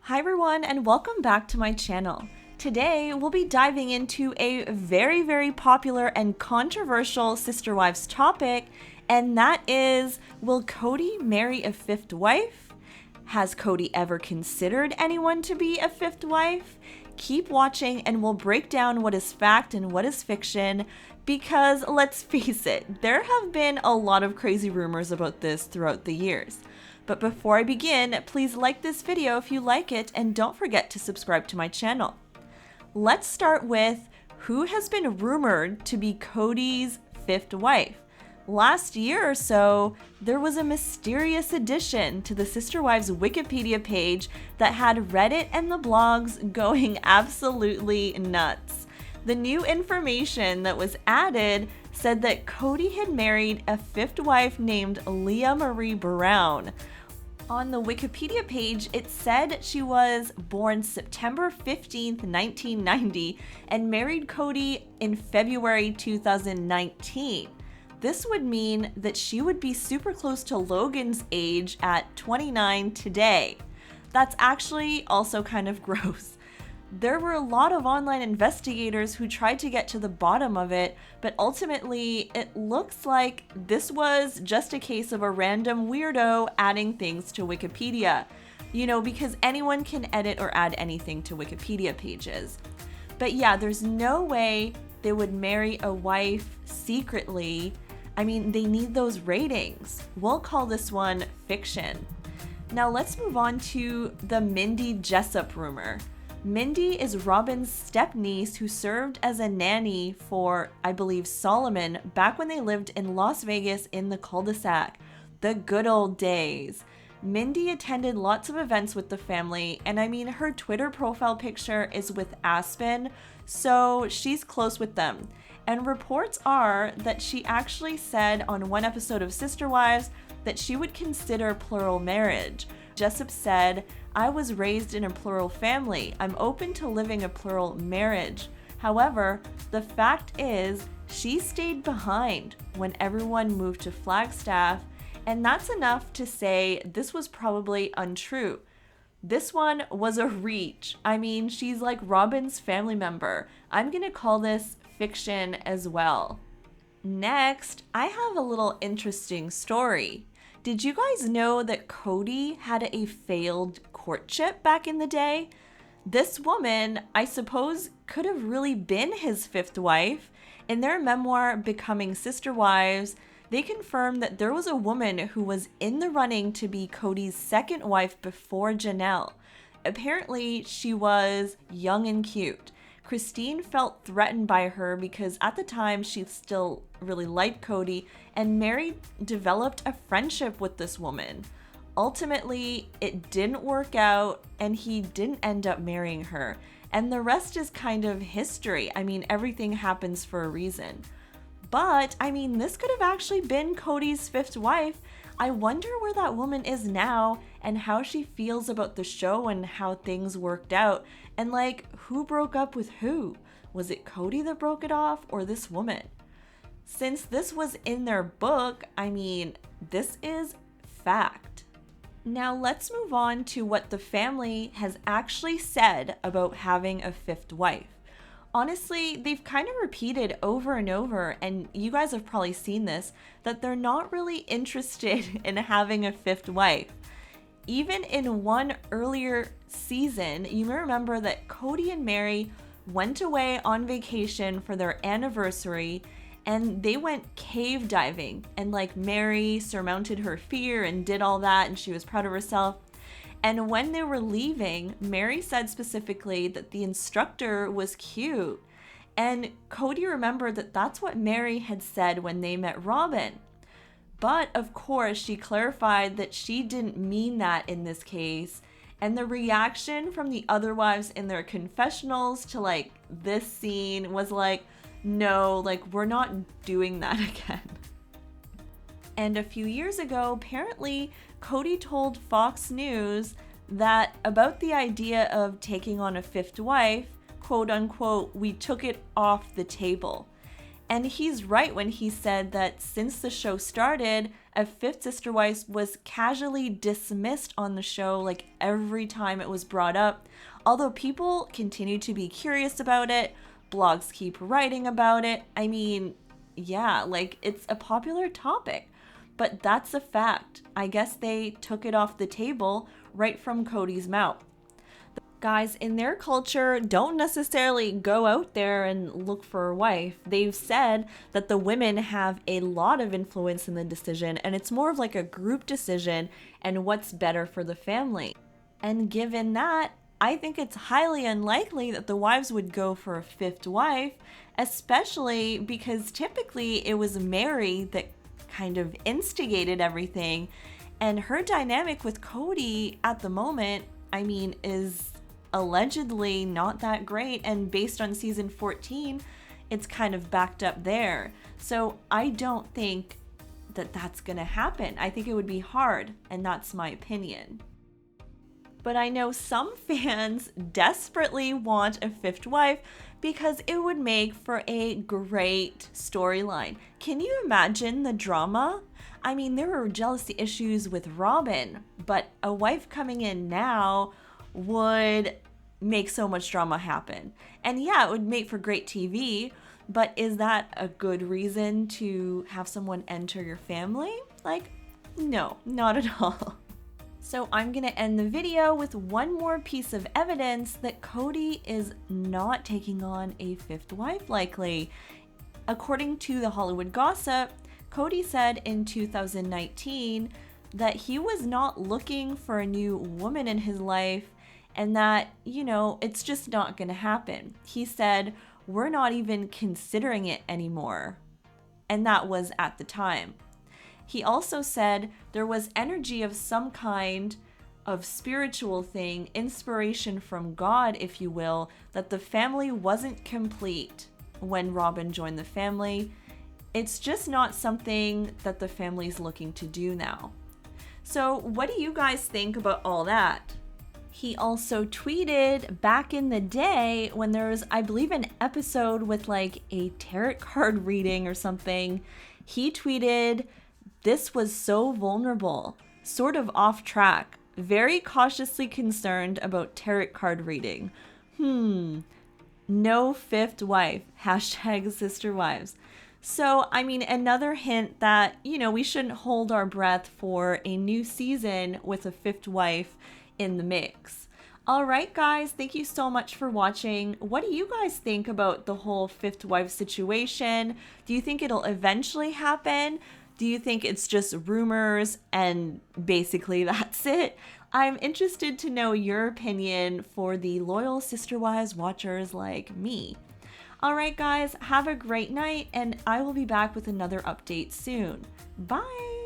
Hi everyone and welcome back to my channel. Today we'll be diving into a very popular and controversial sister wives topic, and that is, will Kody marry a fifth wife? Has Kody ever considered anyone to be a fifth wife? Keep watching and we'll break down what is fact and what is fiction, because let's face it, there have been a lot of crazy rumors about this throughout the years. But before I begin, please like this video if you like it and don't forget to subscribe to my channel. Let's start with who has been rumored to be Kody's fifth wife. Last year or so, there was a mysterious addition to the Sister Wives Wikipedia page that had Reddit and the blogs going absolutely nuts. The new information that was added said that Kody had married a fifth wife named Leah Marie Brown. On the Wikipedia page, it said she was born September 15th, 1990, and married Kody in February 2019. This would mean that she would be super close to Logan's age at 29 today. That's actually also kind of gross. There were a lot of online investigators who tried to get to the bottom of it, but ultimately it looks like this was just a case of a random weirdo adding things to Wikipedia. You know, because anyone can edit or add anything to Wikipedia pages. But yeah, there's no way they would marry a wife secretly. I mean, they need those ratings. We'll call this one fiction. Now let's move on to the Mindy Jessup rumor. Mindy is Robin's step-niece who served as a nanny for, I believe, Solomon back when they lived in Las Vegas in the Cul-de-sac. The good old days. Mindy attended lots of events with the family, and I mean, her Twitter profile picture is with Aspen, so she's close with them. And reports are that she actually said on one episode of Sister Wives that she would consider plural marriage. Jessup said, "I was raised in a plural family. I'm open to living a plural marriage. However, the fact is, she stayed behind when everyone moved to Flagstaff, and that's enough to say this was probably untrue." This one was a reach. I mean, she's like Robin's family member. I'm gonna call this fiction as well. Next, I have a little interesting story. Did you guys know that Kody had a failed courtship back in the day? This woman, I suppose, could have really been his fifth wife. In their memoir, Becoming Sister Wives, they confirmed that there was a woman who was in the running to be Kody's second wife before Janelle. Apparently, she was young and cute. Christine felt threatened by her because at the time she still really liked Kody, and Mary developed a friendship with this woman. Ultimately, it didn't work out and he didn't end up marrying her. And the rest is kind of history. I mean, everything happens for a reason. But, I mean, this could have actually been Kody's fifth wife. I wonder where that woman is now and how she feels about the show and how things worked out. And like, who broke up with who? Was it Kody that broke it off or this woman? Since this was in their book, I mean, this is fact. Now let's move on to what the family has actually said about having a fifth wife. Honestly, they've kind of repeated over and over, and you guys have probably seen this, that they're not really interested in having a fifth wife. Even in one earlier season, you may remember that Kody and Mary went away on vacation for their anniversary, and they went cave diving, and like Mary surmounted her fear and did all that, and she was proud of herself. And when they were leaving, Mary said specifically that the instructor was cute. And Kody remembered that that's what Mary had said when they met Robin. But of course, she clarified that she didn't mean that in this case. And the reaction from the other wives in their confessionals to like this scene was like, no, like we're not doing that again. And a few years ago, apparently, Kody told Fox News that about the idea of taking on a fifth wife, quote unquote, we took it off the table. And he's right when he said that since the show started, a fifth sister wife was casually dismissed on the show like every time it was brought up. Although people continue to be curious about it, blogs keep writing about it. I mean, yeah, like it's a popular topic, but that's a fact. I guess they took it off the table right from Kody's mouth. Guys in their culture don't necessarily go out there and look for a wife. They've said that the women have a lot of influence in the decision, and it's more of like a group decision and what's better for the family. And given that, I think it's highly unlikely that the wives would go for a fifth wife, especially because typically it was Mary that kind of instigated everything. And her dynamic with Kody at the moment, I mean, is allegedly not that great, and based on season 14 it's kind of backed up there. So I don't think that that's gonna happen. I think it would be hard, and that's my opinion. But I know some fans desperately want a fifth wife because it would make for a great storyline. Can you imagine the drama? I mean, there were jealousy issues with Robin, but a wife coming in now would make so much drama happen. And yeah, it would make for great TV, but is that a good reason to have someone enter your family? Like, no, not at all. So I'm gonna end the video with one more piece of evidence that Kody is not taking on a fifth wife likely. According to the Hollywood Gossip, Kody said in 2019 that he was not looking for a new woman in his life, and that, you know, it's just not gonna happen. He said, "We're not even considering it anymore." And that was at the time. He also said there was energy of some kind of spiritual thing, inspiration from God, if you will, that the family wasn't complete when Robin joined the family. It's just not something that the family's looking to do now. So what do you guys think about all that? He also tweeted back in the day when there was, I believe, an episode with like a tarot card reading or something. He tweeted, "This was so vulnerable, sort of off track, very cautiously concerned about tarot card reading. No fifth wife, hashtag sister wives." So, I mean, another hint that, you know, we shouldn't hold our breath for a new season with a fifth wife in the mix. All right, guys, thank you so much for watching. What do you guys think about the whole fifth wife situation? Do you think it'll eventually happen? Do you think it's just rumors and basically that's it? I'm interested to know your opinion for the loyal Sister Wives watchers like me. All right, guys, have a great night, and I will be back with another update soon. Bye!